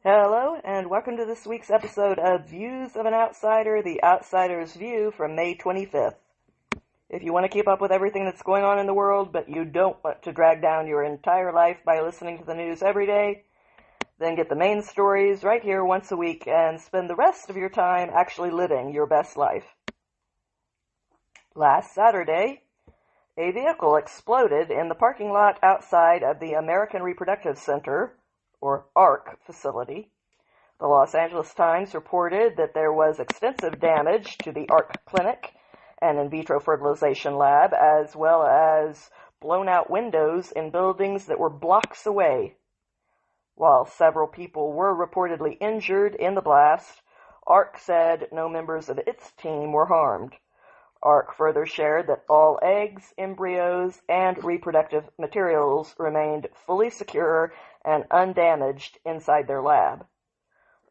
Hello, and welcome to this week's episode of Views of an Outsider, The Outsider's View from May 25th. If you want to keep up with everything that's going on in the world, but you don't want to drag down your entire life by listening to the news every day, then get the main stories right here once a week and spend the rest of your time actually living your best life. Last Saturday, a vehicle exploded in the parking lot outside of the American Reproductive Center, or ARC facility. The Los Angeles Times reported that there was extensive damage to the ARC clinic and in vitro fertilization lab, as well as blown-out windows in buildings that were blocks away. While several people were reportedly injured in the blast, ARC said no members of its team were harmed. ARC further shared that all eggs, embryos, and reproductive materials remained fully secure and undamaged inside their lab.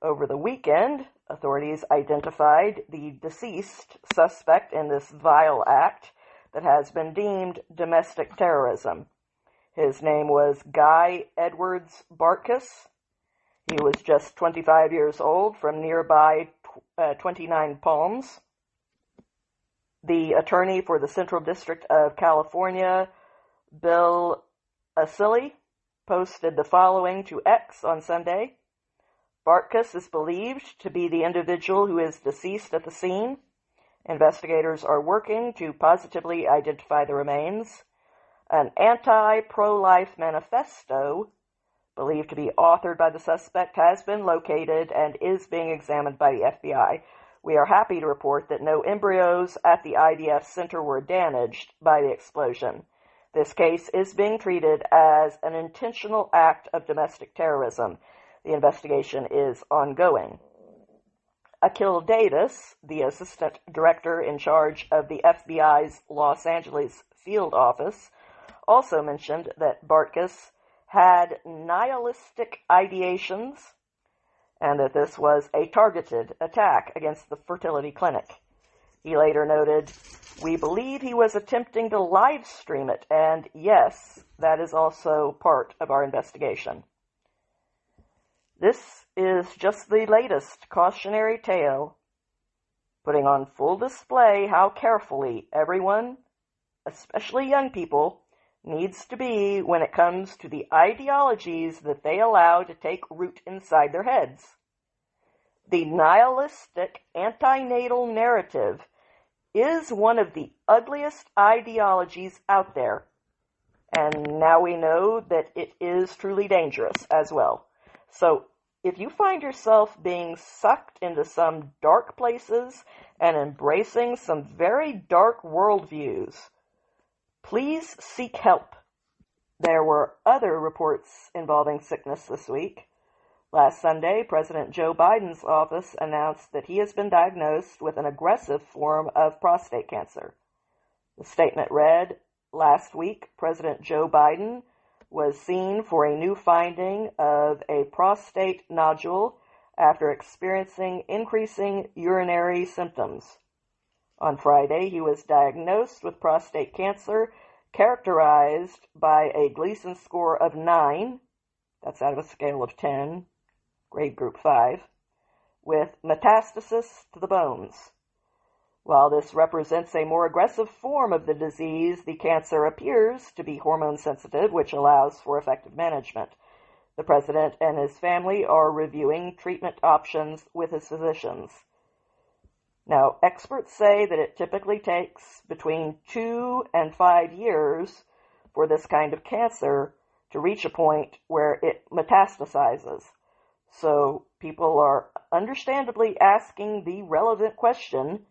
Over the weekend, authorities identified the deceased suspect in this vile act that has been deemed domestic terrorism. His name was Guy Edwards Bartkus. He was just 25 years old from nearby 29 Palms. The attorney for the Central District of California, Bill Asili, posted the following to X on Sunday. Bartkus is believed to be the individual who is deceased at the scene. Investigators are working to positively identify the remains. An anti-pro-life manifesto, believed to be authored by the suspect, has been located and is being examined by the FBI. We are happy to report that no embryos at the IVF center were damaged by the explosion. This case is being treated as an intentional act of domestic terrorism. The investigation is ongoing. Akil Davis, the assistant director in charge of the FBI's Los Angeles field office, also mentioned that Bartkus had nihilistic ideations and that this was a targeted attack against the fertility clinic. He later noted, "We believe he was attempting to live stream it, and yes, that is also part of our investigation." This is just the latest cautionary tale, putting on full display how carefully everyone, especially young people, needs to be when it comes to the ideologies that they allow to take root inside their heads. The nihilistic antinatal narrative is one of the ugliest ideologies out there, and now we know that it is truly dangerous as well. So if you find yourself being sucked into some dark places and embracing some very dark worldviews, please seek help. There were other reports involving sickness this week. Last Sunday, President Joe Biden's office announced that he has been diagnosed with an aggressive form of prostate cancer. The statement read, "Last week, President Joe Biden was seen for a new finding of a prostate nodule after experiencing increasing urinary symptoms. On Friday, he was diagnosed with prostate cancer characterized by a Gleason score of 9, that's out of a scale of 10, grade group 5, with metastasis to the bones. While this represents a more aggressive form of the disease, the cancer appears to be hormone sensitive, which allows for effective management. The president and his family are reviewing treatment options with his physicians." Now, experts say that it typically takes between 2 and 5 years for this kind of cancer to reach a point where it metastasizes. So people are understandably asking the relevant question,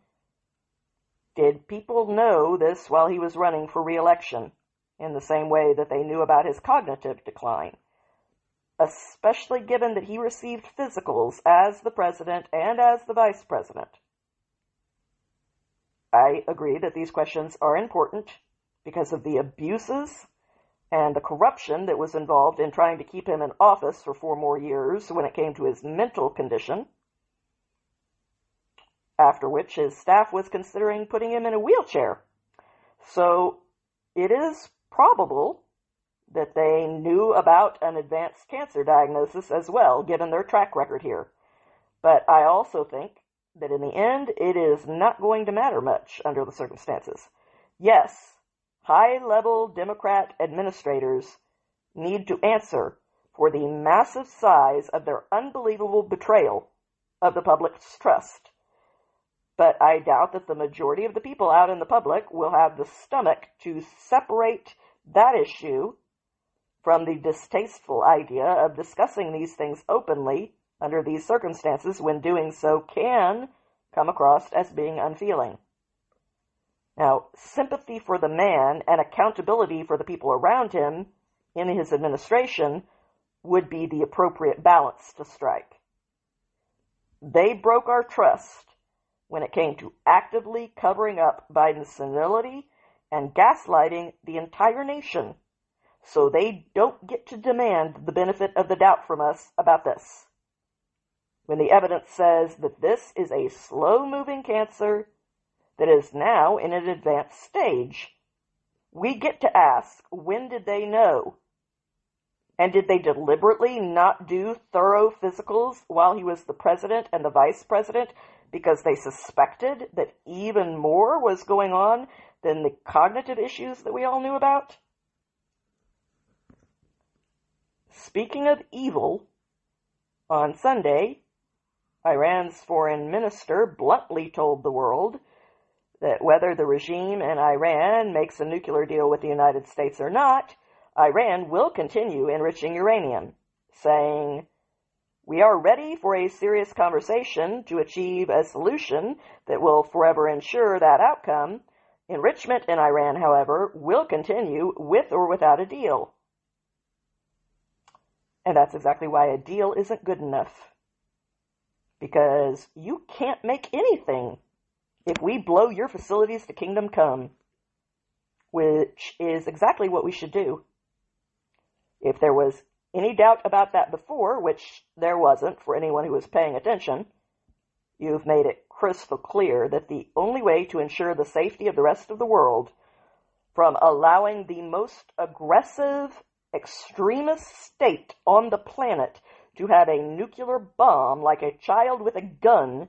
did people know this while he was running for re-election, in the same way that they knew about his cognitive decline, especially given that he received physicals as the president and as the vice president? I agree that these questions are important because of the abuses and the corruption that was involved in trying to keep him in office for 4 more years when it came to his mental condition, after which his staff was considering putting him in a wheelchair. So it is probable that they knew about an advanced cancer diagnosis as well, given their track record here. But I also think that in the end, it is not going to matter much under the circumstances. Yes, high-level Democrat administrators need to answer for the massive size of their unbelievable betrayal of the public's trust. But I doubt that the majority of the people out in the public will have the stomach to separate that issue from the distasteful idea of discussing these things openly under these circumstances, when doing so can come across as being unfeeling. Now, sympathy for the man and accountability for the people around him in his administration would be the appropriate balance to strike. They broke our trust when it came to actively covering up Biden's senility and gaslighting the entire nation, so they don't get to demand the benefit of the doubt from us about this. When the evidence says that this is a slow-moving cancer that is now in an advanced stage, we get to ask, when did they know? And did they deliberately not do thorough physicals while he was the president and the vice president because they suspected that even more was going on than the cognitive issues that we all knew about? Speaking of evil, on Sunday, Iran's foreign minister bluntly told the world that whether the regime in Iran makes a nuclear deal with the United States or not, Iran will continue enriching uranium, saying, "We are ready for a serious conversation to achieve a solution that will forever ensure that outcome. Enrichment in Iran, however, will continue with or without a deal." And that's exactly why a deal isn't good enough. Because you can't make anything if we blow your facilities to kingdom come, which is exactly what we should do. If there was any doubt about that before, which there wasn't for anyone who was paying attention, you've made it crystal clear that the only way to ensure the safety of the rest of the world from allowing the most aggressive, extremist state on the planet to have a nuclear bomb like a child with a gun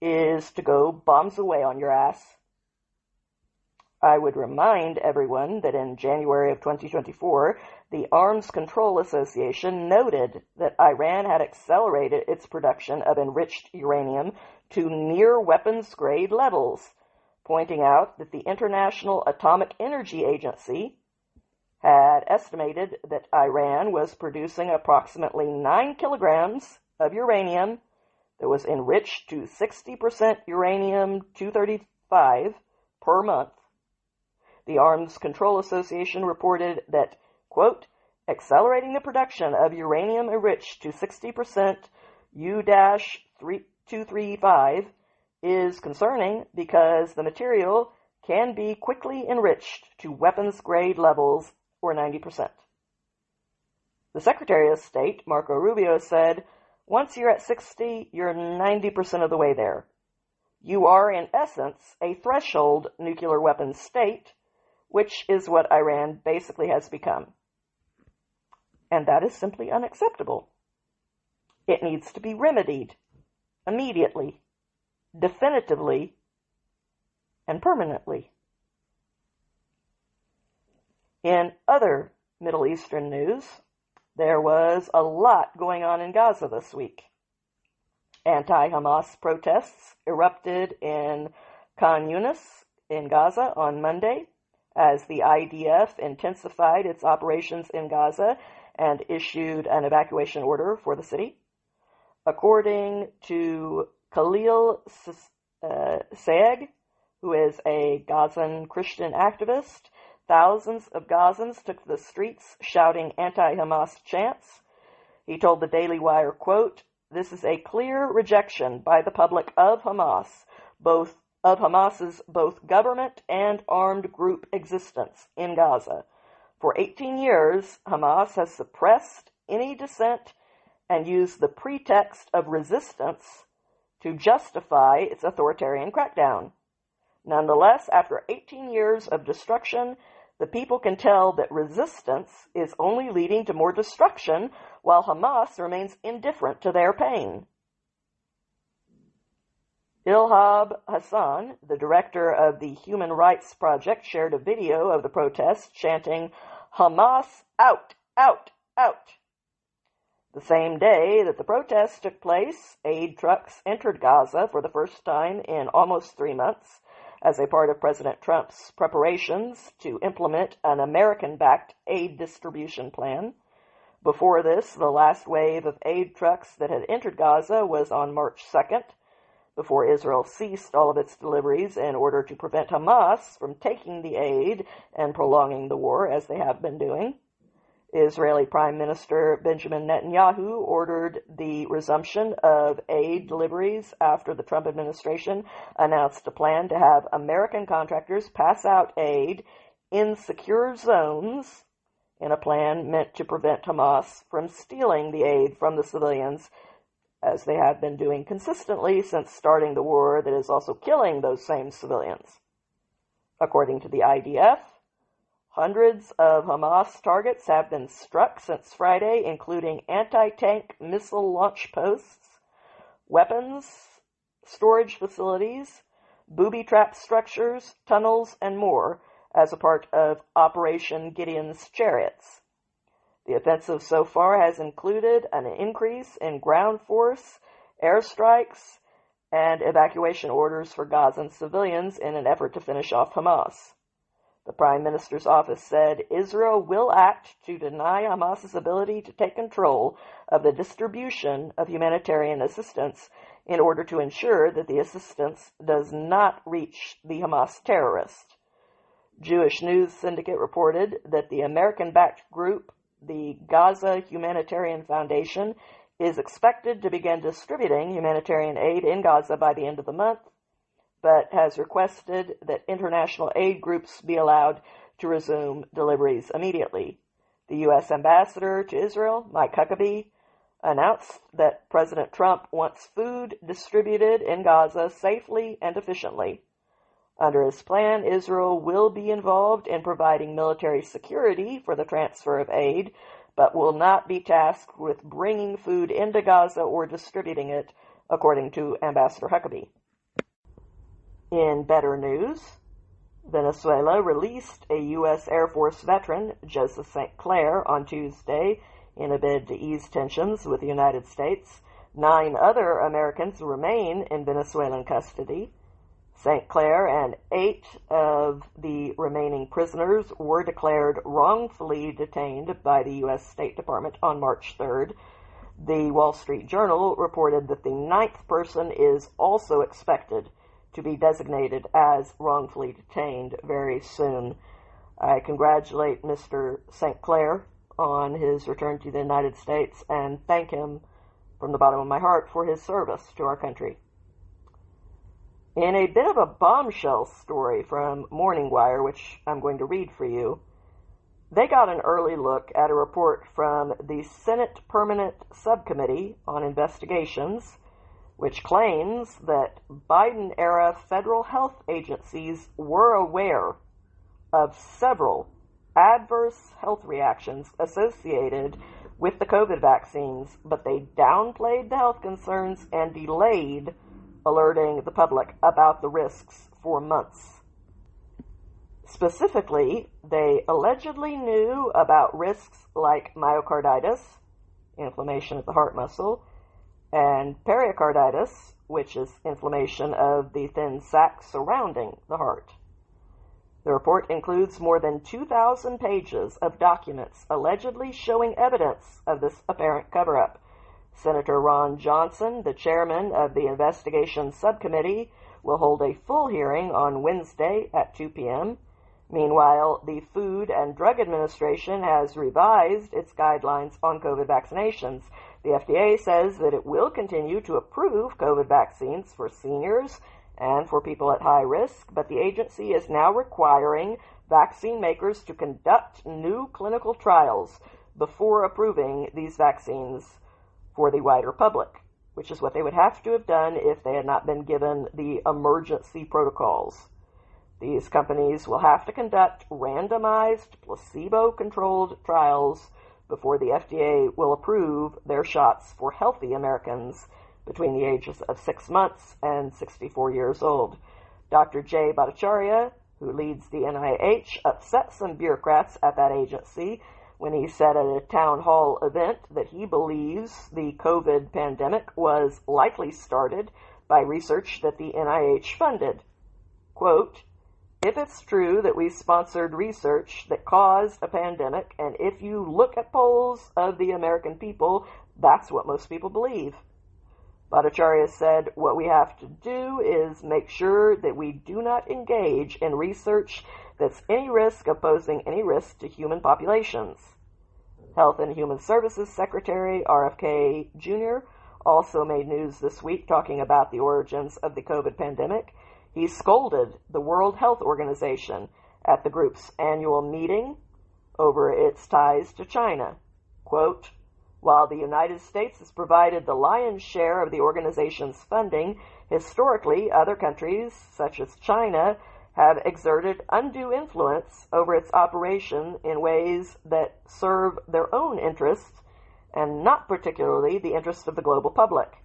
is to go bombs away on your ass. I would remind everyone that in January of 2024, the Arms Control Association noted that Iran had accelerated its production of enriched uranium to near weapons-grade levels, pointing out that the International Atomic Energy Agency had estimated that Iran was producing approximately 9 kilograms of uranium that was enriched to 60% uranium-235 per month. The Arms Control Association reported that, quote, accelerating the production of uranium enriched to 60% U-235 is concerning because the material can be quickly enriched to weapons-grade levels or 90%. The Secretary of State, Marco Rubio, said, once you're at 60, you're 90% of the way there. You are, in essence, a threshold nuclear weapons state, which is what Iran basically has become. And that is simply unacceptable. It needs to be remedied immediately, definitively, and permanently. In other Middle Eastern news, there was a lot going on in Gaza this week. Anti-Hamas protests erupted in Khan Yunis in Gaza on Monday as the IDF intensified its operations in Gaza and issued an evacuation order for the city. According to Khalil Saeg, who is a Gazan Christian activist, thousands of Gazans took to the streets shouting anti-Hamas chants. He told the Daily Wire, quote, "This is a clear rejection by the public of Hamas, Hamas's both government and armed group existence in Gaza. For 18 years, Hamas has suppressed any dissent and used the pretext of resistance to justify its authoritarian crackdown. Nonetheless, after 18 years of destruction, the people can tell that resistance is only leading to more destruction, while Hamas remains indifferent to their pain. Ilham Hassan, the director of the Human Rights Project, shared a video of the protests chanting, "Hamas out, out, out." The same day that the protests took place, aid trucks entered Gaza for the first time in almost 3 months as a part of President Trump's preparations to implement an American-backed aid distribution plan. Before this, the last wave of aid trucks that had entered Gaza was on March 2nd, before Israel ceased all of its deliveries in order to prevent Hamas from taking the aid and prolonging the war, as they have been doing. Israeli Prime Minister Benjamin Netanyahu ordered the resumption of aid deliveries after the Trump administration announced a plan to have American contractors pass out aid in secure zones in a plan meant to prevent Hamas from stealing the aid from the civilians, as they have been doing consistently since starting the war that is also killing those same civilians. According to the IDF, hundreds of Hamas targets have been struck since Friday, including anti-tank missile launch posts, weapons, storage facilities, booby trap structures, tunnels, and more, as a part of Operation Gideon's Chariots. The offensive so far has included an increase in ground force, airstrikes, and evacuation orders for Gazan civilians in an effort to finish off Hamas. The Prime Minister's office said Israel will act to deny Hamas's ability to take control of the distribution of humanitarian assistance in order to ensure that the assistance does not reach the Hamas terrorists. Jewish News Syndicate reported that the American-backed group, the Gaza Humanitarian Foundation, is expected to begin distributing humanitarian aid in Gaza by the end of the month, but has requested that international aid groups be allowed to resume deliveries immediately. The U.S. Ambassador to Israel, Mike Huckabee, announced that President Trump wants food distributed in Gaza safely and efficiently. Under his plan, Israel will be involved in providing military security for the transfer of aid, but will not be tasked with bringing food into Gaza or distributing it, according to Ambassador Huckabee. In better news, Venezuela released a U.S. Air Force veteran, Joseph St. Clair, on Tuesday in a bid to ease tensions with the United States. 9 other Americans remain in Venezuelan custody. St. Clair and 8 of the remaining prisoners were declared wrongfully detained by the U.S. State Department on March 3rd. The Wall Street Journal reported that the 9th person is also expected to be designated as wrongfully detained very soon. I congratulate Mr. St. Clair on his return to the United States and thank him from the bottom of my heart for his service to our country. In a bit of a bombshell story from Morning Wire, which I'm going to read for you, they got an early look at a report from the Senate Permanent Subcommittee on Investigations, which claims that Biden-era federal health agencies were aware of several adverse health reactions associated with the COVID vaccines, but they downplayed the health concerns and delayed alerting the public about the risks for months. Specifically, they allegedly knew about risks like myocarditis, inflammation of the heart muscle, and pericarditis, which is inflammation of the thin sac surrounding the heart. The report includes more than 2,000 pages of documents allegedly showing evidence of this apparent cover-up. Senator Ron Johnson, the chairman of the investigation subcommittee, will hold a full hearing on Wednesday at 2 p.m. Meanwhile, the Food and Drug Administration has revised its guidelines on COVID vaccinations. The FDA says that it will continue to approve COVID vaccines for seniors and for people at high risk, but the agency is now requiring vaccine makers to conduct new clinical trials before approving these vaccines for the wider public, which is what they would have to have done if they had not been given the emergency protocols. These companies will have to conduct randomized, placebo-controlled trials before the FDA will approve their shots for healthy Americans between the ages of 6 months and 64 years old. Dr. Jay Bhattacharya, who leads the NIH, upset some bureaucrats at that agency when he said at a town hall event that he believes the COVID pandemic was likely started by research that the NIH funded. Quote, "If it's true that we sponsored research that caused a pandemic, and if you look at polls of the American people, that's what most people believe." Bhattacharya said, "What we have to do is make sure that we do not engage in research that's any risk of posing any risk to human populations." Health and Human Services Secretary RFK Jr. also made news this week talking about the origins of the COVID pandemic. He scolded the World Health Organization at the group's annual meeting over its ties to China. Quote, "While the United States has provided the lion's share of the organization's funding, historically other countries, such as China, have exerted undue influence over its operation in ways that serve their own interests and not particularly the interest of the global public.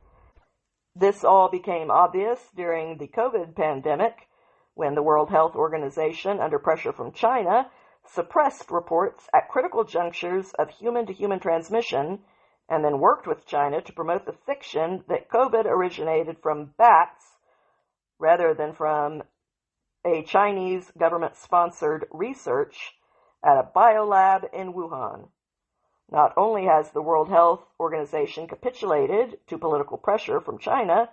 This all became obvious during the COVID pandemic when the World Health Organization, under pressure from China, suppressed reports at critical junctures of human-to-human transmission and then worked with China to promote the fiction that COVID originated from bats rather than from a Chinese government-sponsored research at a biolab in Wuhan. Not only has the World Health Organization capitulated to political pressure from China,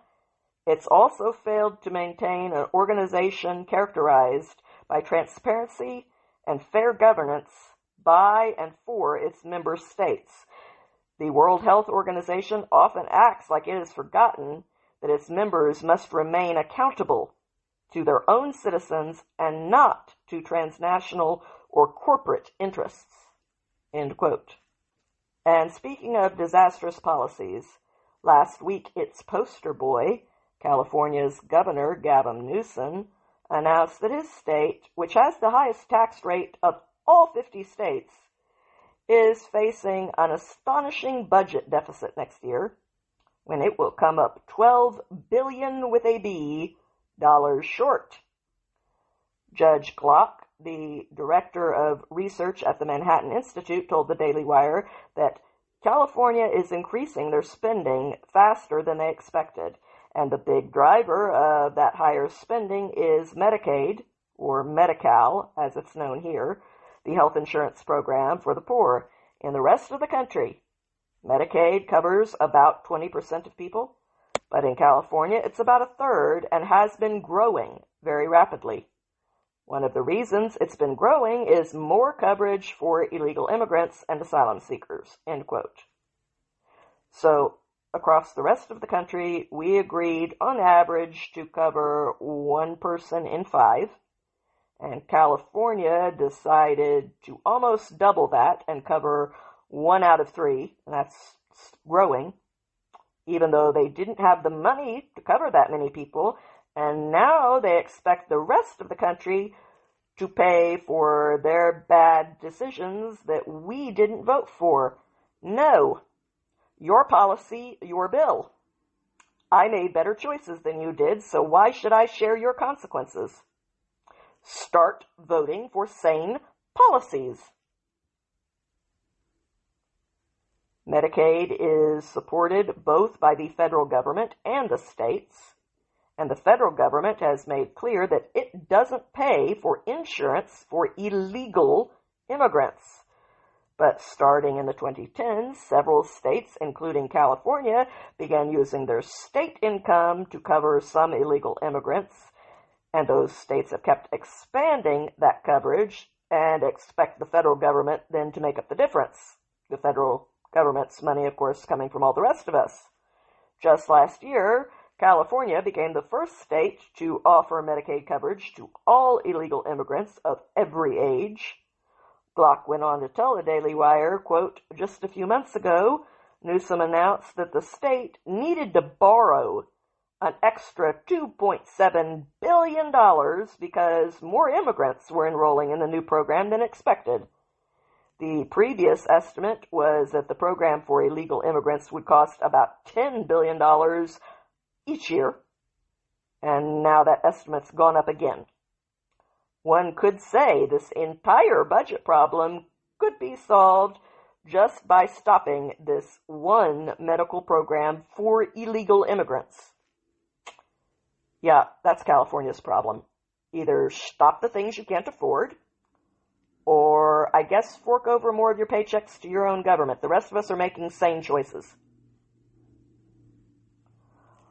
it's also failed to maintain an organization characterized by transparency and fair governance by and for its member states. The World Health Organization often acts like it has forgotten that its members must remain accountable to their own citizens and not to transnational or corporate interests." End quote. And speaking of disastrous policies, last week its poster boy, California's Governor Gavin Newsom, announced that his state, which has the highest tax rate of all 50 states, is facing an astonishing budget deficit next year, when it will come up $12 billion with a B dollars short. Judge Glock, the director of research at the Manhattan Institute, told the Daily Wire that California is increasing their spending faster than they expected, and the big driver of that higher spending is Medicaid, or Medi-Cal, as it's known here, the health insurance program for the poor. In the rest of the country, Medicaid covers about 20% of people, but in California it's about a third and has been growing very rapidly. One of the reasons it's been growing is more coverage for illegal immigrants and asylum seekers, end quote. So, across the rest of the country, we agreed on average to cover 1 person in 5, and California decided to almost double that and cover 1 out of 3, and that's growing, even though they didn't have the money to cover that many people, and now they expect the rest of the country to pay for their bad decisions that we didn't vote for. No. Your policy, your bill. I made better choices than you did, so why should I share your consequences? Start voting for sane policies. Medicaid is supported both by the federal government and the states, and the federal government has made clear that it doesn't pay for insurance for illegal immigrants. But starting in the 2010s, several states, including California, began using their state income to cover some illegal immigrants, and those states have kept expanding that coverage and expect the federal government then to make up the difference. The federal government's money, of course, coming from all the rest of us. Just last year, California became the first state to offer Medicaid coverage to all illegal immigrants of every age. Glock went on to tell the Daily Wire, quote, "Just a few months ago, Newsom announced that the state needed to borrow an extra $2.7 billion because more immigrants were enrolling in the new program than expected. The previous estimate was that the program for illegal immigrants would cost about $10 billion each year, and now that estimate's gone up again. One could say this entire budget problem could be solved just by stopping this one medical program for illegal immigrants. Yeah, that's California's problem. Either stop the things you can't afford, or I guess fork over more of your paychecks to your own government. The rest of us are making sane choices.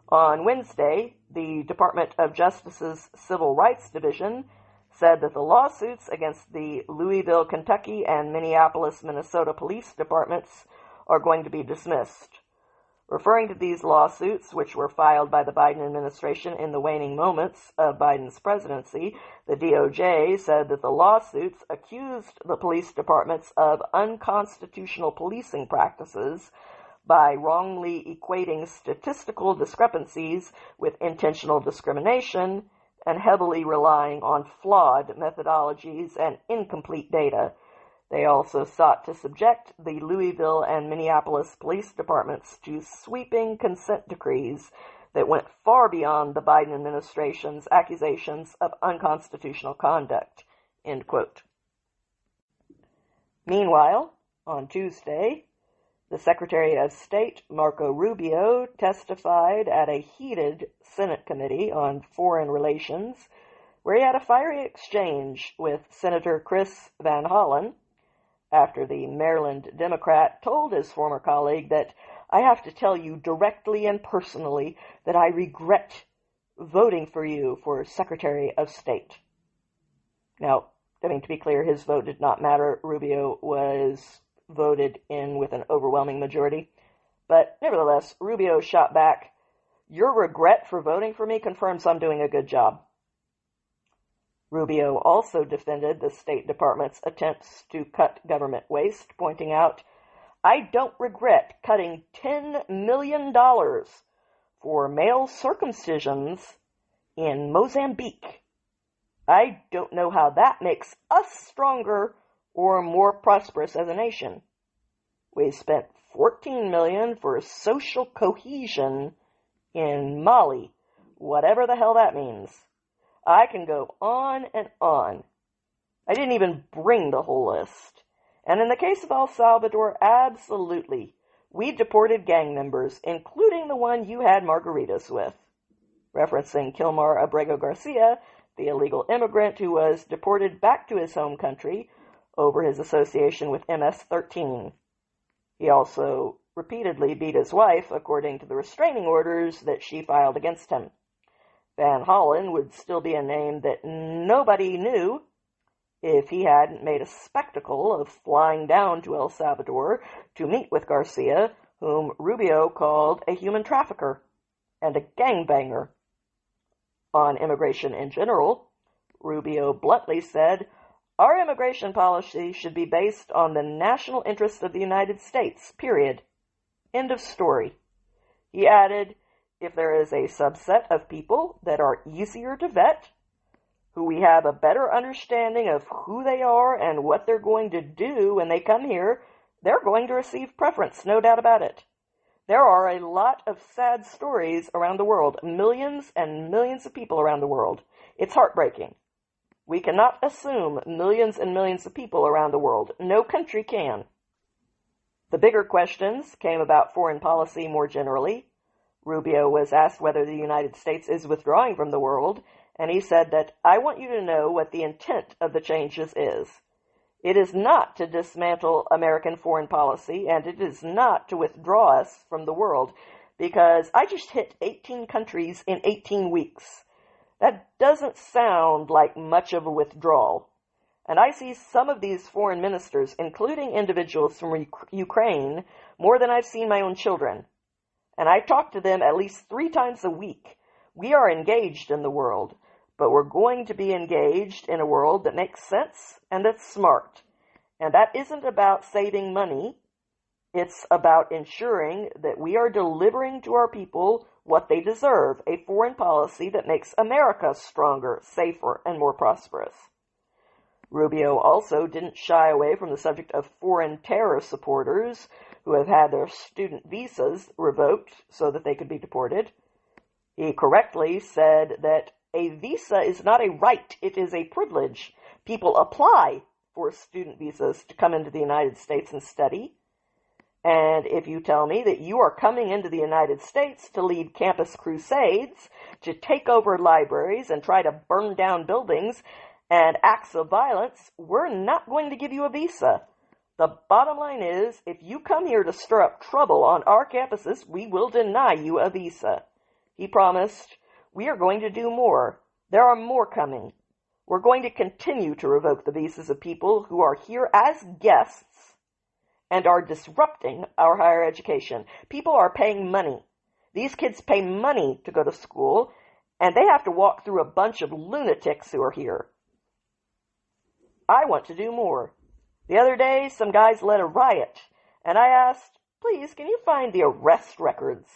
On Wednesday, the Department of Justice's Civil Rights Division said that the lawsuits against the Louisville, Kentucky, and Minneapolis, Minnesota police departments are going to be dismissed. Referring to these lawsuits, which were filed by the Biden administration in the waning moments of Biden's presidency, the DOJ said that the lawsuits accused the police departments of unconstitutional policing practices by wrongly equating statistical discrepancies with intentional discrimination and heavily relying on flawed methodologies and incomplete data. They also sought to subject the Louisville and Minneapolis police departments to sweeping consent decrees that went far beyond the Biden administration's accusations of unconstitutional conduct. End quote. Meanwhile, on Tuesday, the Secretary of State, Marco Rubio, testified at a heated Senate Committee on Foreign Relations, where he had a fiery exchange with Senator Chris Van Hollen, after the Maryland Democrat told his former colleague that, "I have to tell you directly and personally that I regret voting for you for Secretary of State." Now, I mean, to be clear, his vote did not matter. Rubio was voted in with an overwhelming majority. But nevertheless, Rubio shot back, "Your regret for voting for me confirms I'm doing a good job." Rubio also defended the State Department's attempts to cut government waste, pointing out, "I don't regret cutting $10 million for male circumcisions in Mozambique. I don't know how that makes us stronger or more prosperous as a nation. We spent $14 million for social cohesion in Mali, whatever the hell that means." I can go on and on. I didn't even bring the whole list. And in the case of El Salvador, absolutely. We deported gang members, including the one you had margaritas with. Referencing Kilmar Abrego Garcia, the illegal immigrant who was deported back to his home country over his association with MS-13. He also repeatedly beat his wife, according to the restraining orders that she filed against him. Van Hollen would still be a name that nobody knew if he hadn't made a spectacle of flying down to El Salvador to meet with Garcia, whom Rubio called a human trafficker and a gangbanger. On immigration in general, Rubio bluntly said, "Our immigration policy should be based on the national interests of the United States, period. End of story." He added, "If there is a subset of people that are easier to vet, who we have a better understanding of who they are and what they're going to do when they come here, they're going to receive preference, no doubt about it. There are a lot of sad stories around the world, millions and millions of people around the world. It's heartbreaking. We cannot assume millions and millions of people around the world. No country can." The bigger questions came about foreign policy more generally. Rubio was asked whether the United States is withdrawing from the world, and he said that, "I want you to know what the intent of the changes is. It is not to dismantle American foreign policy, and it is not to withdraw us from the world, because I just hit 18 countries in 18 weeks. That doesn't sound like much of a withdrawal. And I see some of these foreign ministers, including individuals from Ukraine, more than I've seen my own children. And I talk to them at least 3 times a week. We are engaged in the world, but we're going to be engaged in a world that makes sense and that's smart. And that isn't about saving money. It's about ensuring that we are delivering to our people what they deserve, a foreign policy that makes America stronger, safer, and more prosperous. Rubio also didn't shy away from the subject of foreign terror supporters who have had their student visas revoked so that they could be deported. He correctly said that a visa is not a right, it is a privilege. People apply for student visas to come into the United States and study. And if you tell me that you are coming into the United States to lead campus crusades, to take over libraries and try to burn down buildings and acts of violence, we're not going to give you a visa. The bottom line is, if you come here to stir up trouble on our campuses, we will deny you a visa. He promised, we are going to do more. There are more coming. We're going to continue to revoke the visas of people who are here as guests and are disrupting our higher education. People are paying money. These kids pay money to go to school, and they have to walk through a bunch of lunatics who are here. I want to do more. The other day, some guys led a riot, and I asked, please, can you find the arrest records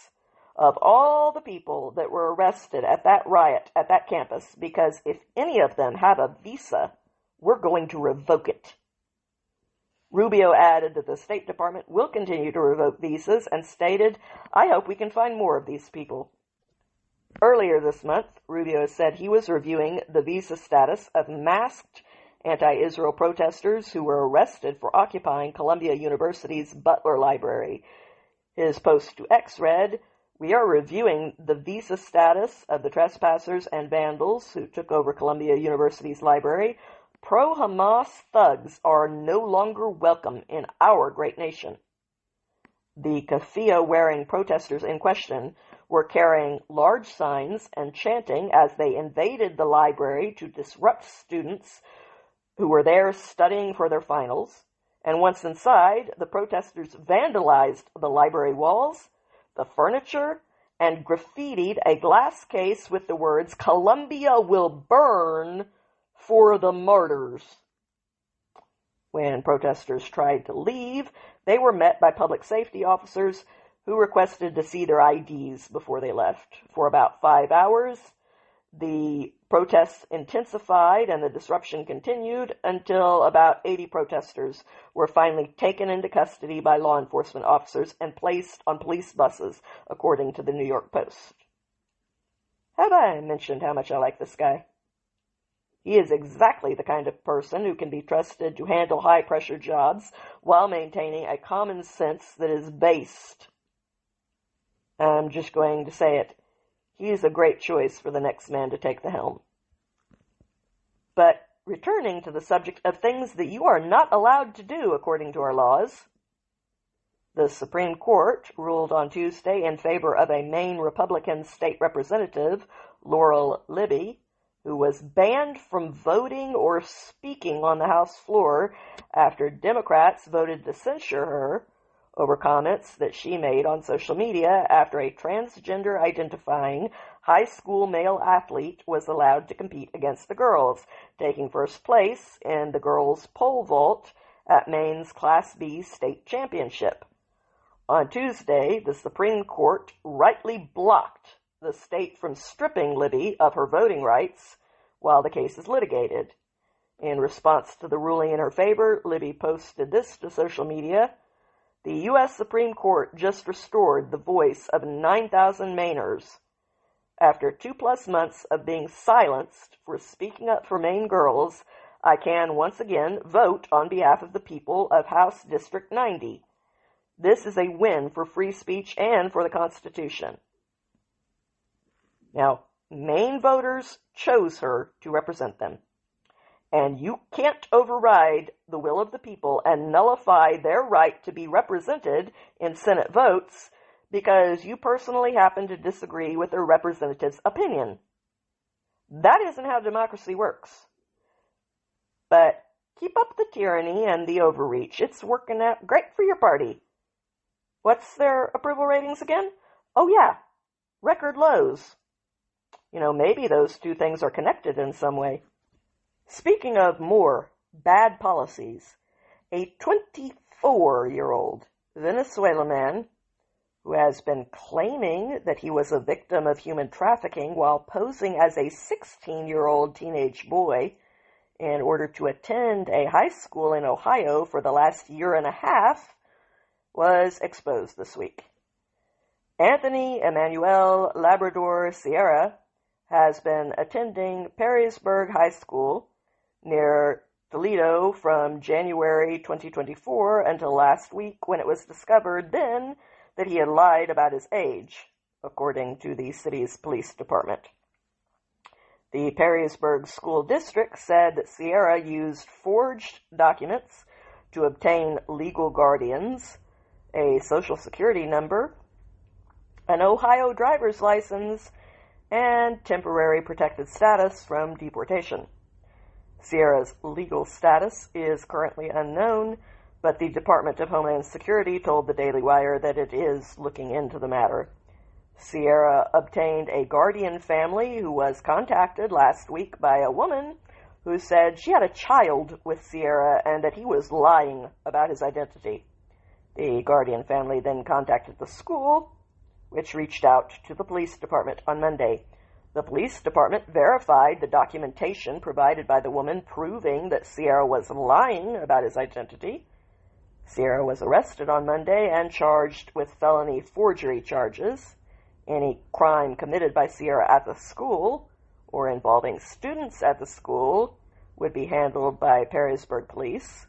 of all the people that were arrested at that riot at that campus? Because if any of them have a visa, we're going to revoke it. Rubio added that the State Department will continue to revoke visas and stated, I hope we can find more of these people. Earlier this month, Rubio said he was reviewing the visa status of masked anti-Israel protesters who were arrested for occupying Columbia University's Butler Library. His post to X read, we are reviewing the visa status of the trespassers and vandals who took over Columbia University's library. Pro-Hamas thugs are no longer welcome in our great nation. The keffiyeh-wearing protesters in question were carrying large signs and chanting as they invaded the library to disrupt students who were there studying for their finals. And once inside, the protesters vandalized the library walls, the furniture, and graffitied a glass case with the words, Columbia will burn for the martyrs. When protesters tried to leave, they were met by public safety officers who requested to see their IDs before they left. For about 5 hours, the protests intensified and the disruption continued until about 80 protesters were finally taken into custody by law enforcement officers and placed on police buses, according to the New York Post. Have I mentioned how much I like this guy? He is exactly the kind of person who can be trusted to handle high-pressure jobs while maintaining a common sense that is based. I'm just going to say it. He is a great choice for the next man to take the helm. But returning to the subject of things that you are not allowed to do according to our laws, the Supreme Court ruled on Tuesday in favor of a Maine Republican state representative, Laurel Libby, who was banned from voting or speaking on the House floor after Democrats voted to censure her over comments that she made on social media after a transgender-identifying high school male athlete was allowed to compete against the girls, taking first place in the girls' pole vault at Maine's Class B state championship. On Tuesday, the Supreme Court rightly blocked the state from stripping Libby of her voting rights while the case is litigated. In response to the ruling in her favor, Libby posted this to social media. The U.S. Supreme Court just restored the voice of 9,000 Mainers. After 2+ months of being silenced for speaking up for Maine girls, I can once again vote on behalf of the people of House District 90. This is a win for free speech and for the Constitution. Now, Maine voters chose her to represent them. And you can't override the will of the people and nullify their right to be represented in Senate votes because you personally happen to disagree with their representative's opinion. That isn't how democracy works. But keep up the tyranny and the overreach. It's working out great for your party. What's their approval ratings again? Oh yeah, record lows. You know, maybe those two things are connected in some way. Speaking of more bad policies, a 24-year-old Venezuelan man who has been claiming that he was a victim of human trafficking while posing as a 16-year-old teenage boy in order to attend a high school in Ohio for the last year and a half, was exposed this week. Anthony Emmanuel Labrador Sierra has been attending Perrysburg High School near Toledo from January 2024 until last week, when it was discovered then that he had lied about his age, according to the city's police department. The Perrysburg School District said that Sierra used forged documents to obtain legal guardians, a Social Security number, an Ohio driver's license, and temporary protected status from deportation. Sierra's legal status is currently unknown, but the Department of Homeland Security told the Daily Wire that it is looking into the matter. Sierra obtained a guardian family who was contacted last week by a woman who said she had a child with Sierra and that he was lying about his identity. The guardian family then contacted the school, which reached out to the police department on Monday. The police department verified the documentation provided by the woman proving that Sierra was lying about his identity. Sierra was arrested on Monday and charged with felony forgery charges. Any crime committed by Sierra at the school or involving students at the school would be handled by Perrysburg police.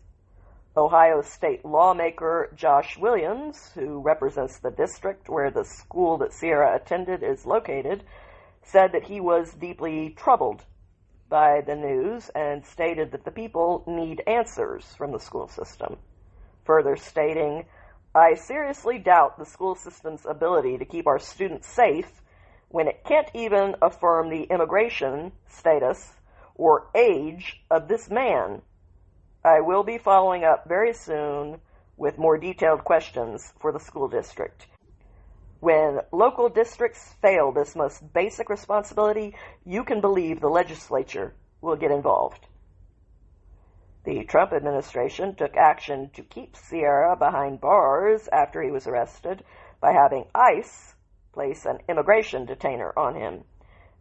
Ohio state lawmaker Josh Williams, who represents the district where the school that Sierra attended is located, said that he was deeply troubled by the news and stated that the people need answers from the school system, further stating, "I seriously doubt the school system's ability to keep our students safe when it can't even affirm the immigration status or age of this man. I will be following up very soon with more detailed questions for the school district." When local districts fail this most basic responsibility, you can believe the legislature will get involved. The Trump administration took action to keep Sierra behind bars after he was arrested by having ICE place an immigration detainer on him.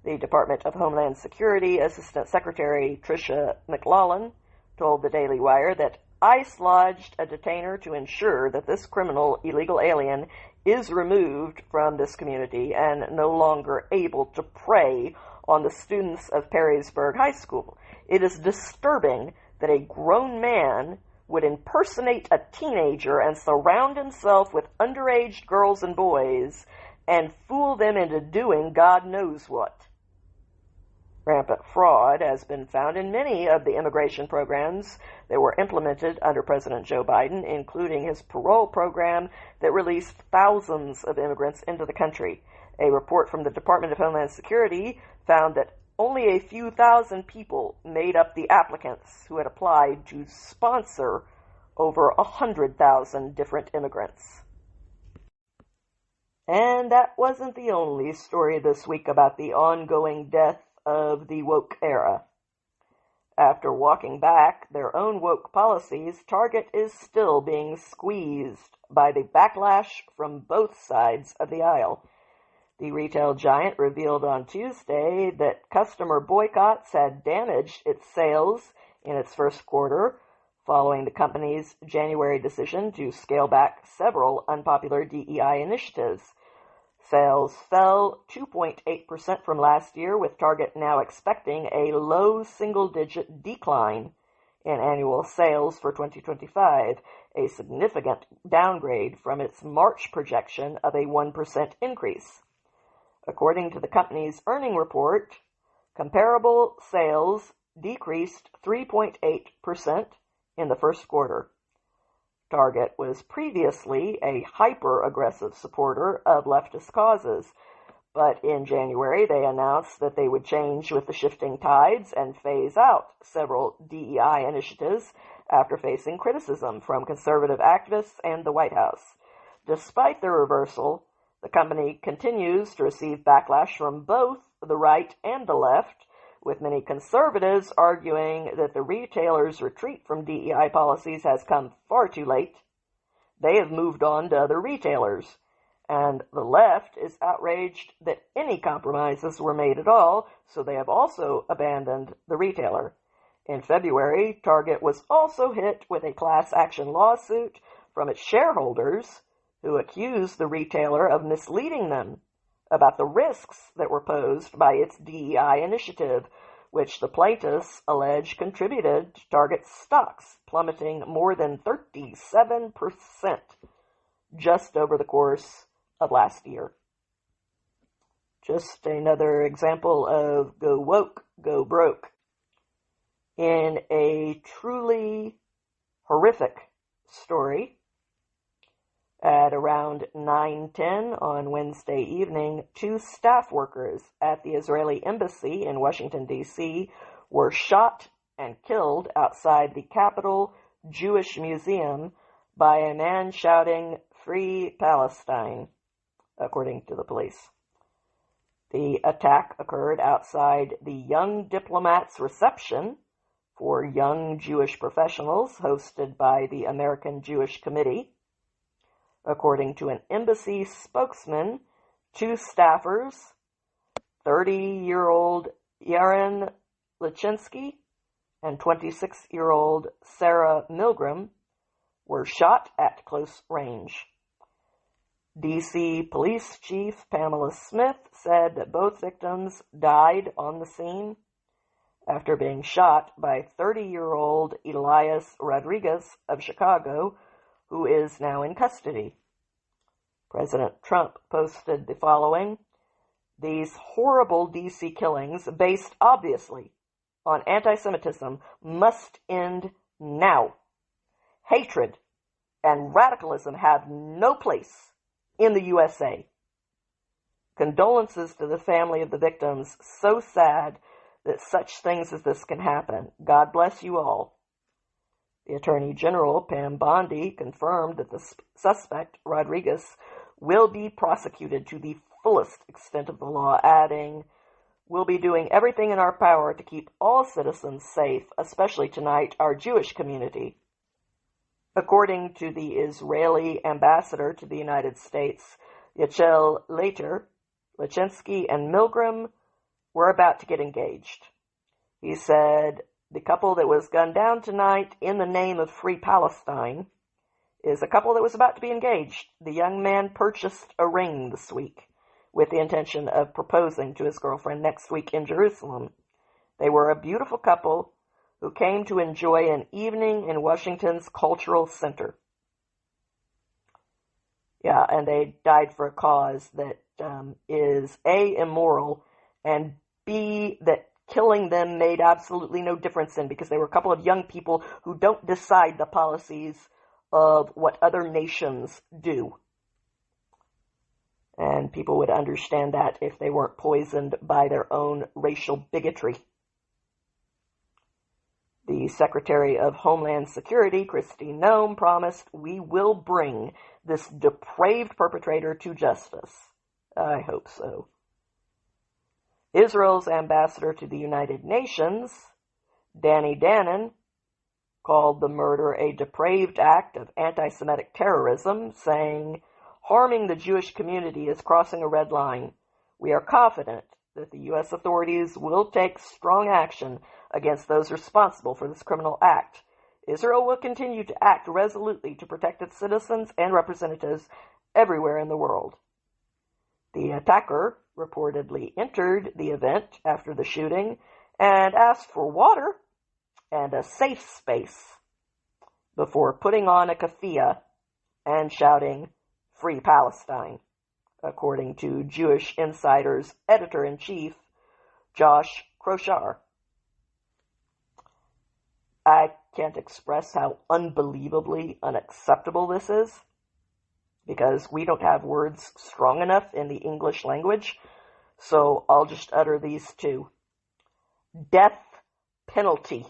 The Department of Homeland Security Assistant Secretary Tricia McLaurin told the Daily Wire that ICE lodged a detainer to ensure that this criminal illegal alien is removed from this community and no longer able to prey on the students of Perrysburg High School. It is disturbing that a grown man would impersonate a teenager and surround himself with underage girls and boys and fool them into doing God knows what. Rampant fraud has been found in many of the immigration programs that were implemented under President Joe Biden, including his parole program that released thousands of immigrants into the country. A report from the Department of Homeland Security found that only a few thousand people made up the applicants who had applied to sponsor over 100,000 different immigrants. And that wasn't the only story this week about the ongoing death of the woke era. After walking back their own woke policies, Target is still being squeezed by the backlash from both sides of the aisle. The retail giant revealed on Tuesday that customer boycotts had damaged its sales in its first quarter, following the company's January decision to scale back several unpopular DEI initiatives. Sales fell 2.8% from last year, with Target now expecting a low single-digit decline in annual sales for 2025, a significant downgrade from its March projection of a 1% increase. According to the company's earnings report, comparable sales decreased 3.8% in the first quarter. Target was previously a hyper-aggressive supporter of leftist causes, but in January they announced that they would change with the shifting tides and phase out several DEI initiatives after facing criticism from conservative activists and the White House. Despite the reversal, the company continues to receive backlash from both the right and the left, with many conservatives arguing that the retailer's retreat from DEI policies has come far too late, they have moved on to other retailers. And the left is outraged that any compromises were made at all, so they have also abandoned the retailer. In February, Target was also hit with a class action lawsuit from its shareholders who accused the retailer of misleading them about the risks that were posed by its DEI initiative, which the plaintiffs allege contributed to Target's stocks plummeting more than 37% just over the course of last year. Just another example of go woke, go broke. In a truly horrific story, at around 9:10 on Wednesday evening, 2 staff workers at the Israeli embassy in Washington, D.C. were shot and killed outside the Capitol Jewish Museum by a man shouting, "Free Palestine," according to the police. The attack occurred outside the Young Diplomats Reception for Young Jewish Professionals hosted by the American Jewish Committee. According to an embassy spokesman, 2 staffers, 30-year-old Yaron Lichinsky and 26-year-old Sarah Milgram, were shot at close range. D.C. Police Chief Pamela Smith said that both victims died on the scene after being shot by 30-year-old Elias Rodriguez of Chicago, who is now in custody. President Trump posted the following: "These horrible D.C. killings, based obviously on anti-Semitism, must end now. Hatred and radicalism have no place in the USA. Condolences to the family of the victims. So sad that such things as this can happen. God bless you all." The Attorney General, Pam Bondi, confirmed that the suspect, Rodriguez, will be prosecuted to the fullest extent of the law, adding, "We'll be doing everything in our power to keep all citizens safe, especially tonight, our Jewish community." According to the Israeli ambassador to the United States, Yachel later, Lichinsky and Milgram were about to get engaged. He said, "The couple that was gunned down tonight in the name of Free Palestine is a couple that was about to be engaged. The young man purchased a ring this week with the intention of proposing to his girlfriend next week in Jerusalem. They were a beautiful couple who came to enjoy an evening in Washington's Cultural Center." Yeah, and they died for a cause that is A, immoral, and B, that killing them made absolutely no difference in, because they were a couple of young people who don't decide the policies of what other nations do. And people would understand that if they weren't poisoned by their own racial bigotry. The Secretary of Homeland Security, Kristi Noem, promised, "We will bring this depraved perpetrator to justice." I hope so. Israel's ambassador to the United Nations, Danny Danon, called the murder a depraved act of anti-Semitic terrorism, saying, "Harming the Jewish community is crossing a red line. We are confident that the U.S. authorities will take strong action against those responsible for this criminal act. Israel will continue to act resolutely to protect its citizens and representatives everywhere in the world." The attacker reportedly entered the event after the shooting and asked for water and a safe space before putting on a keffiyeh and shouting, "Free Palestine," according to Jewish Insider's editor-in-chief, Josh Kroshar. I can't express how unbelievably unacceptable this is, because we don't have words strong enough in the English language, so I'll just utter these 2. Death penalty.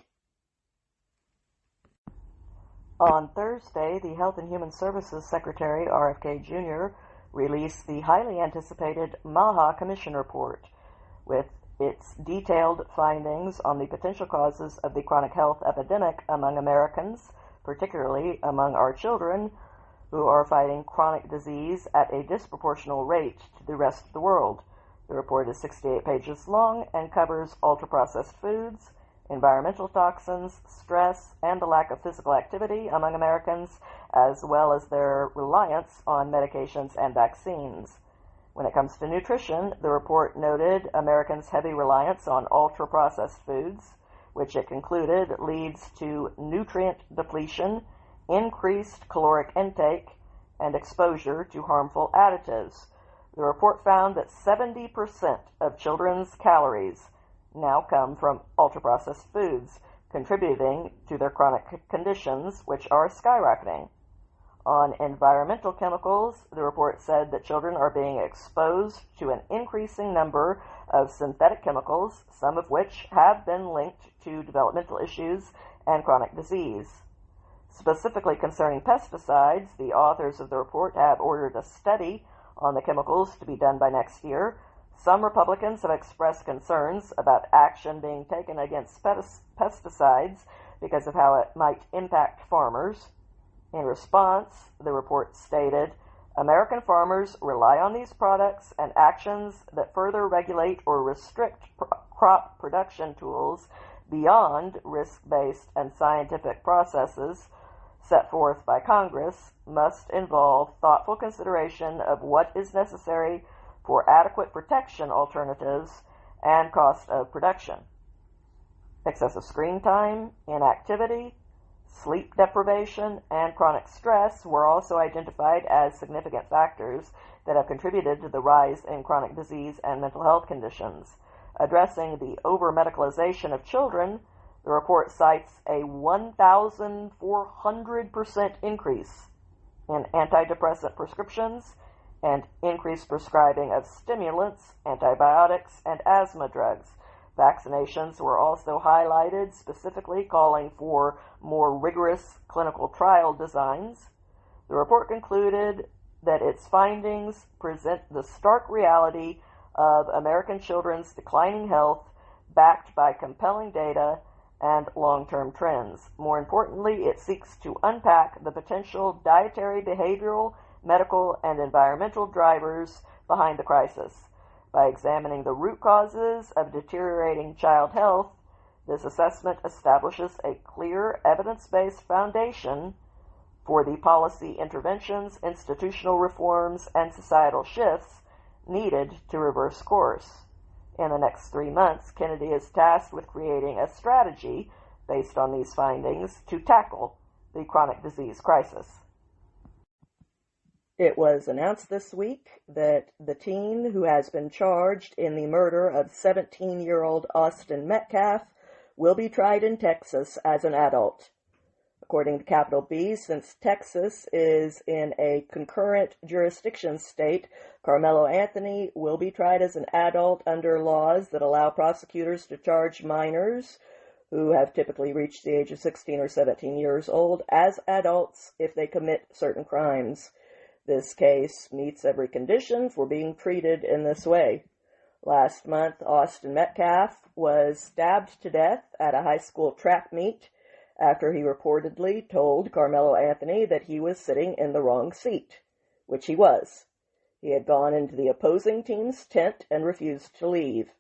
On Thursday, the Health and Human Services Secretary, RFK Jr., released the highly anticipated MAHA Commission report, with its detailed findings on the potential causes of the chronic health epidemic among Americans, particularly among our children, who are fighting chronic disease at a disproportional rate to the rest of the world. The report is 68 pages long and covers ultra-processed foods, environmental toxins, stress, and the lack of physical activity among Americans, as well as their reliance on medications and vaccines. When it comes to nutrition, the report noted Americans' heavy reliance on ultra-processed foods, which it concluded leads to nutrient depletion, increased caloric intake, and exposure to harmful additives. The report found that 70% of children's calories now come from ultra-processed foods, contributing to their chronic conditions, which are skyrocketing. On environmental chemicals, the report said that children are being exposed to an increasing number of synthetic chemicals, some of which have been linked to developmental issues and chronic disease. Specifically concerning pesticides, the authors of the report have ordered a study on the chemicals to be done by next year. Some Republicans have expressed concerns about action being taken against pesticides because of how it might impact farmers. In response, the report stated, American farmers rely on these products, and actions that further regulate or restrict crop production tools beyond risk-based and scientific processes set forth by Congress must involve thoughtful consideration of what is necessary for adequate protection alternatives and cost of production. Excessive screen time, inactivity, sleep deprivation, and chronic stress were also identified as significant factors that have contributed to the rise in chronic disease and mental health conditions. Addressing the over-medicalization of children, the report cites a 1,400% increase in antidepressant prescriptions and increased prescribing of stimulants, antibiotics, and asthma drugs. Vaccinations were also highlighted, specifically calling for more rigorous clinical trial designs. The report concluded that its findings present the stark reality of American children's declining health, backed by compelling data and long-term trends. More importantly, it seeks to unpack the potential dietary, behavioral, medical, and environmental drivers behind the crisis. By examining the root causes of deteriorating child health, this assessment establishes a clear, evidence-based foundation for the policy interventions, institutional reforms, and societal shifts needed to reverse course. In the next 3 months, Kennedy is tasked with creating a strategy based on these findings to tackle the chronic disease crisis. It was announced this week that the teen who has been charged in the murder of 17-year-old Austin Metcalf will be tried in Texas as an adult. According to Capital B, since Texas is in a concurrent jurisdiction state, Carmelo Anthony will be tried as an adult under laws that allow prosecutors to charge minors who have typically reached the age of 16 or 17 years old as adults if they commit certain crimes. This case meets every condition for being treated in this way. Last month, Austin Metcalf was stabbed to death at a high school track meet after he reportedly told Carmelo Anthony that he was sitting in the wrong seat, which he was. He had gone into the opposing team's tent and refused to leave.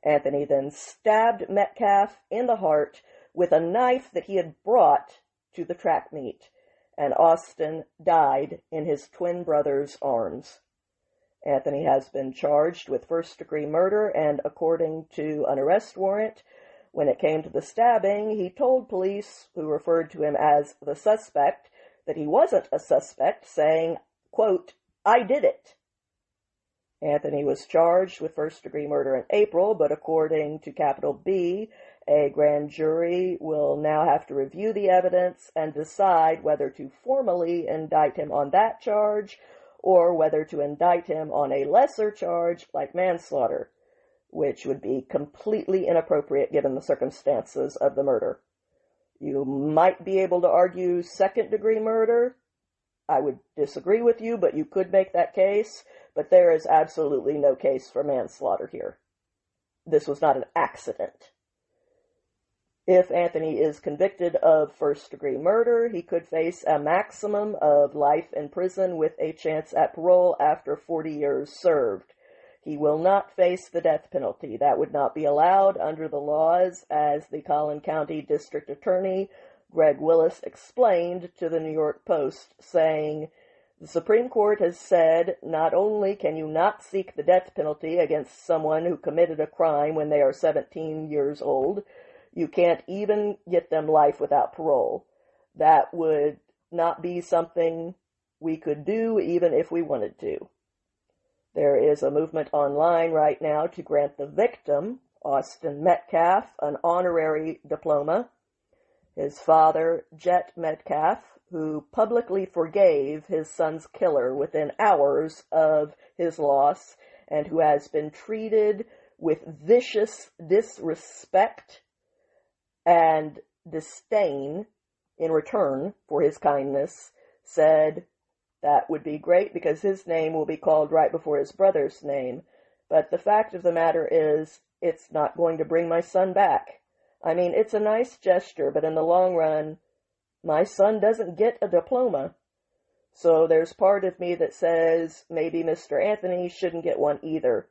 Anthony then stabbed Metcalf in the heart with a knife that he had brought to the track meet, and Austin died in his twin brother's arms. Anthony has been charged with first-degree murder, and according to an arrest warrant, when it came to the stabbing, he told police, who referred to him as the suspect, that he wasn't a suspect, saying, quote, "I did it." Anthony was charged with first-degree murder in April, but according to Capital B, a grand jury will now have to review the evidence and decide whether to formally indict him on that charge or whether to indict him on a lesser charge like manslaughter, which would be completely inappropriate given the circumstances of the murder. You might be able to argue second-degree murder. I would disagree with you, but you could make that case. But there is absolutely no case for manslaughter here. This was not an accident. If Anthony is convicted of first-degree murder, he could face a maximum of life in prison with a chance at parole after 40 years served. He will not face the death penalty. That would not be allowed under the laws, as the Collin County District Attorney Greg Willis explained to the New York Post, saying, "The Supreme Court has said not only can you not seek the death penalty against someone who committed a crime when they are 17 years old, you can't even get them life without parole. That would not be something we could do even if we wanted to." There is a movement online right now to grant the victim, Austin Metcalf, an honorary diploma. His father, Jet Metcalf, who publicly forgave his son's killer within hours of his loss and who has been treated with vicious disrespect and disdain in return for his kindness, said that would be great because his name will be called right before his brother's name. But the fact of the matter is, it's not going to bring my son back. I mean, it's a nice gesture, but in the long run, my son doesn't get a diploma. So there's part of me that says maybe Mr. Anthony shouldn't get one either,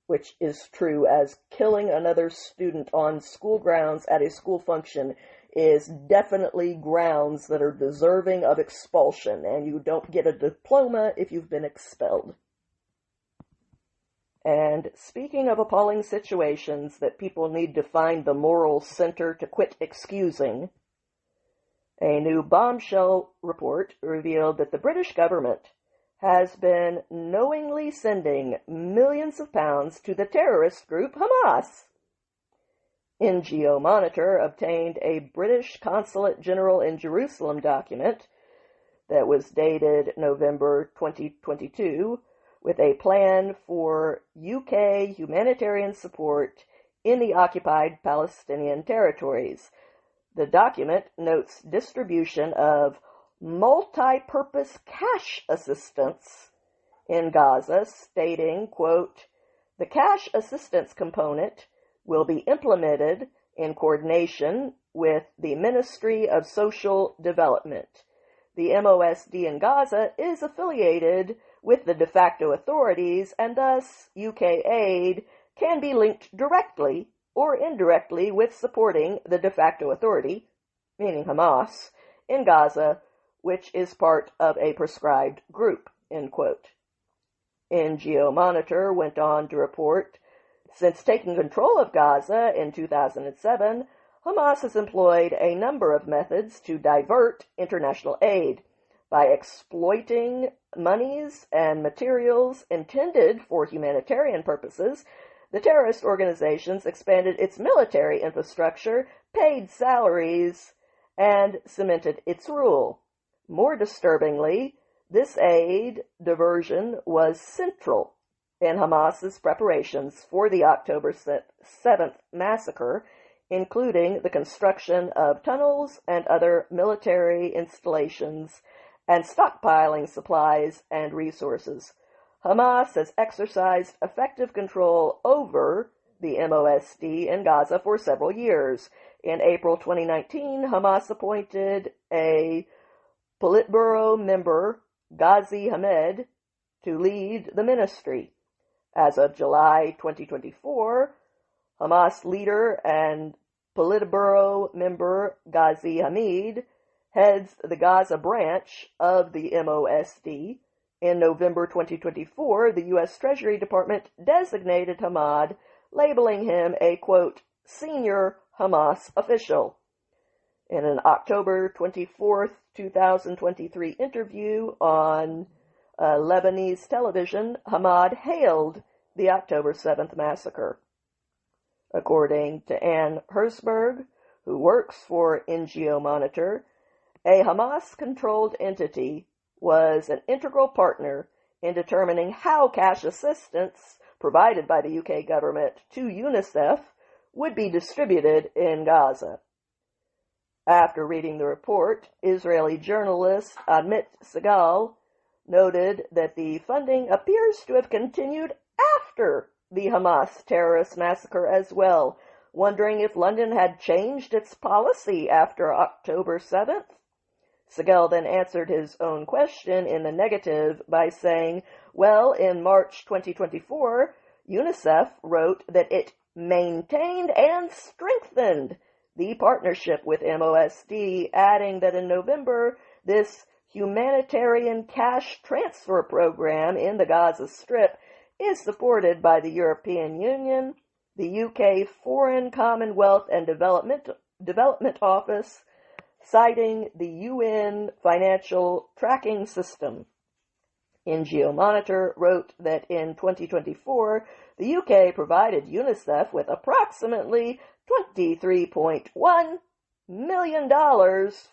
which is true, as killing another student on school grounds at a school function is definitely grounds that are deserving of expulsion, and you don't get a diploma if you've been expelled. And speaking of appalling situations that people need to find the moral center to quit excusing, a new bombshell report revealed that the British government has been knowingly sending millions of pounds to the terrorist group Hamas. NGO Monitor obtained a British Consulate General in Jerusalem document that was dated November 2022 with a plan for UK humanitarian support in the occupied Palestinian territories. The document notes distribution of multi-purpose cash assistance in Gaza, stating, quote, "The cash assistance component will be implemented in coordination with the Ministry of Social Development. The MOSD in Gaza is affiliated with the de facto authorities, and thus UK aid can be linked directly or indirectly with supporting the de facto authority, meaning Hamas, in Gaza, which is part of a prescribed group," end quote. NGO Monitor went on to report, since taking control of Gaza in 2007, Hamas has employed a number of methods to divert international aid by exploiting monies and materials intended for humanitarian purposes. The terrorist organizations expanded its military infrastructure, paid salaries, and cemented its rule. More disturbingly, this aid diversion was central in Hamas's preparations for the October 7th massacre, including the construction of tunnels and other military installations and stockpiling supplies and resources. Hamas has exercised effective control over the MOSD in Gaza for several years. In April 2019, Hamas appointed a Politburo member, Ghazi Hamed, to lead the ministry. As of July 2024, Hamas leader and Politburo member Ghazi Hamid heads the Gaza branch of the MOSD. In November 2024, the U.S. Treasury Department designated Hamad, labeling him a, quote, "senior Hamas official." In an October 24, 2023 interview on Lebanese television, Hamad hailed the October 7th massacre. According to Ann Herzberg, who works for NGO Monitor, a Hamas-controlled entity was an integral partner in determining how cash assistance provided by the UK government to UNICEF would be distributed in Gaza. After reading the report, Israeli journalist Amit Segal noted that the funding appears to have continued after the Hamas terrorist massacre as well, wondering if London had changed its policy after October 7th. Segal then answered his own question in the negative by saying, well, in March 2024, UNICEF wrote that it maintained and strengthened the partnership with MOSD, adding that in November, this humanitarian cash transfer program in the Gaza Strip is supported by the European Union, the UK Foreign, Commonwealth and Development Office, citing the UN financial tracking system. NGO Monitor wrote that in 2024, the UK provided UNICEF with approximately $23.1 million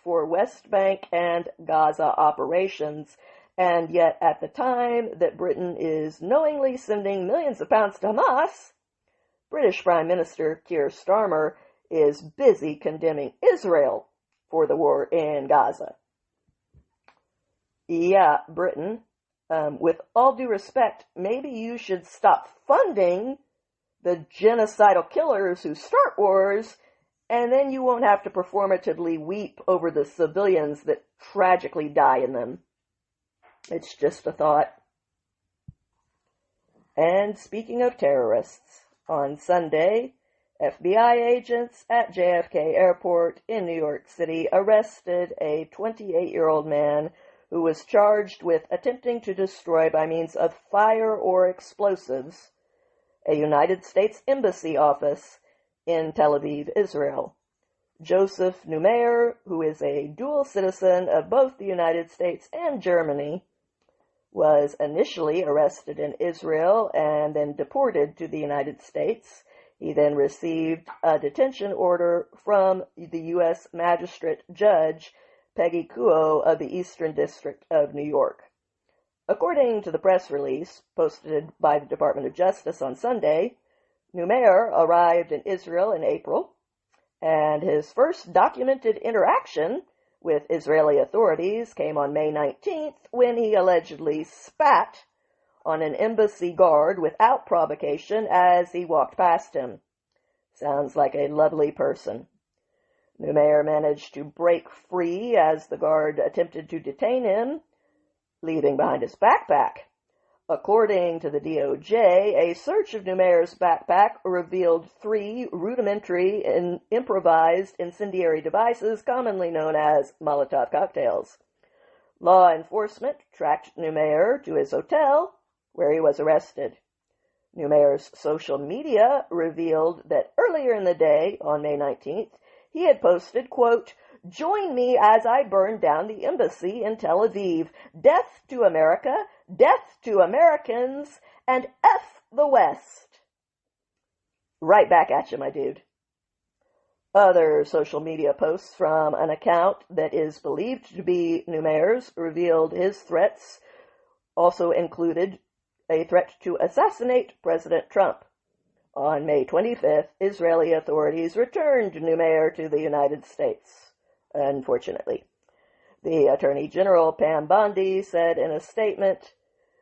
for West Bank and Gaza operations, and yet at the time that Britain is knowingly sending millions of pounds to Hamas, British Prime Minister Keir Starmer is busy condemning Israel for the war in Gaza. Yeah, Britain, with all due respect, maybe you should stop funding the genocidal killers who start wars, and then you won't have to performatively weep over the civilians that tragically die in them. It's just a thought. And speaking of terrorists, on Sunday, FBI agents at JFK Airport in New York City arrested a 28-year-old man who was charged with attempting to destroy by means of fire or explosives a United States Embassy office in Tel Aviv, Israel. Joseph Neumayer, who is a dual citizen of both the United States and Germany, was initially arrested in Israel and then deported to the United States. He then received a detention order from the U.S. Magistrate Judge Peggy Kuo of the Eastern District of New York. According to the press release posted by the Department of Justice on Sunday, Neumayer arrived in Israel in April, and his first documented interaction with Israeli authorities came on May 19th when he allegedly spat on an embassy guard without provocation as he walked past him. Sounds like a lovely person. Neumayer managed to break free as the guard attempted to detain him, leaving behind his backpack. According to the DOJ, a search of Neumeyer's backpack revealed 3 rudimentary and improvised incendiary devices commonly known as Molotov cocktails. Law enforcement tracked Neumayer to his hotel, where he was arrested. Neumeyer's social media revealed that earlier in the day, on May 19th, he had posted, quote, "Join me as I burn down the embassy in Tel Aviv. Death to America, death to Americans, and F the West." Right back at you, my dude. Other social media posts from an account that is believed to be Neumeyer's revealed his threats also included a threat to assassinate President Trump. On May 25th, Israeli authorities returned Neumayer to the United States, unfortunately. The Attorney General Pam Bondi said in a statement,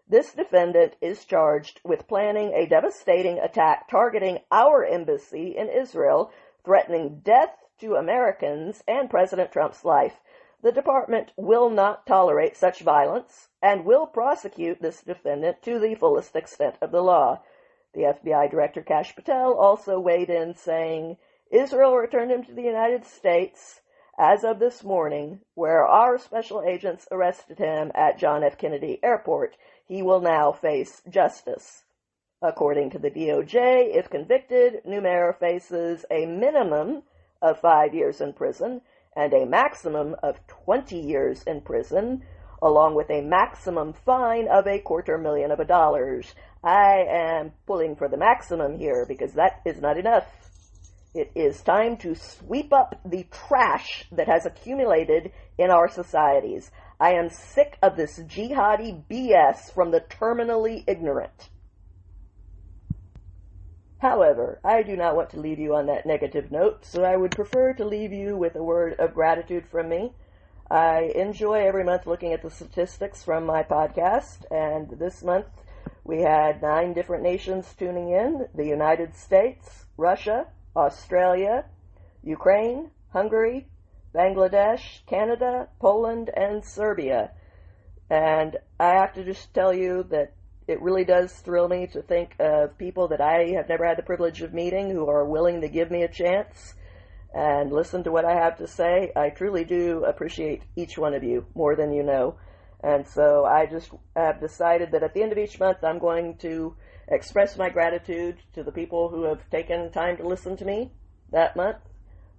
"This defendant is charged with planning a devastating attack targeting our embassy in Israel, threatening death to Americans and President Trump's life. The department will not tolerate such violence and will prosecute this defendant to the fullest extent of the law." The FBI Director Kash Patel also weighed in, saying, "Israel returned him to the United States as of this morning, where our special agents arrested him at John F. Kennedy Airport. He will now face justice." According to the DOJ, if convicted, Neumayer faces a minimum of 5 years in prison and a maximum of 20 years in prison, along with a maximum fine of $250,000. I am pulling for the maximum here because that is not enough. It is time to sweep up the trash that has accumulated in our societies. I am sick of this jihadi BS from the terminally ignorant. However, I do not want to leave you on that negative note, so I would prefer to leave you with a word of gratitude from me. I enjoy every month looking at the statistics from my podcast, and this month we had 9 different nations tuning in: the United States, Russia, Australia, Ukraine, Hungary, Bangladesh, Canada, Poland, and Serbia. And I have to just tell you that it really does thrill me to think of people that I have never had the privilege of meeting who are willing to give me a chance and listen to what I have to say. I truly do appreciate each one of you more than you know. And so I just have decided that at the end of each month, I'm going to express my gratitude to the people who have taken time to listen to me that month.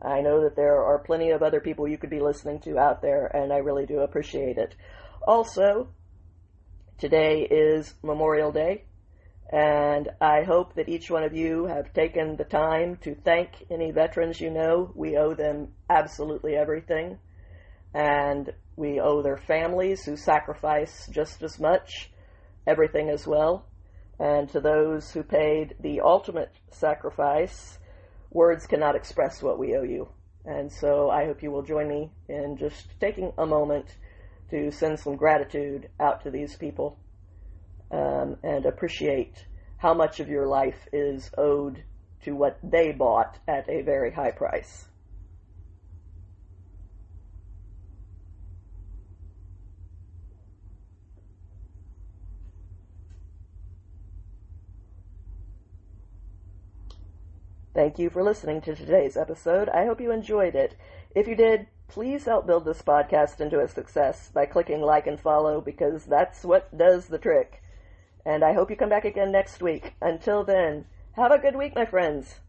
I know that there are plenty of other people you could be listening to out there, and I really do appreciate it. Also, today is Memorial Day, and I hope that each one of you have taken the time to thank any veterans you know. We owe them absolutely everything, and we owe their families who sacrifice just as much, everything as well. And to those who paid the ultimate sacrifice, words cannot express what we owe you. And so I hope you will join me in just taking a moment to send some gratitude out to these people and appreciate how much of your life is owed to what they bought at a very high price. Thank you for listening to today's episode. I hope you enjoyed it. If you did, please help build this podcast into a success by clicking like and follow, because that's what does the trick. And I hope you come back again next week. Until then, have a good week, my friends.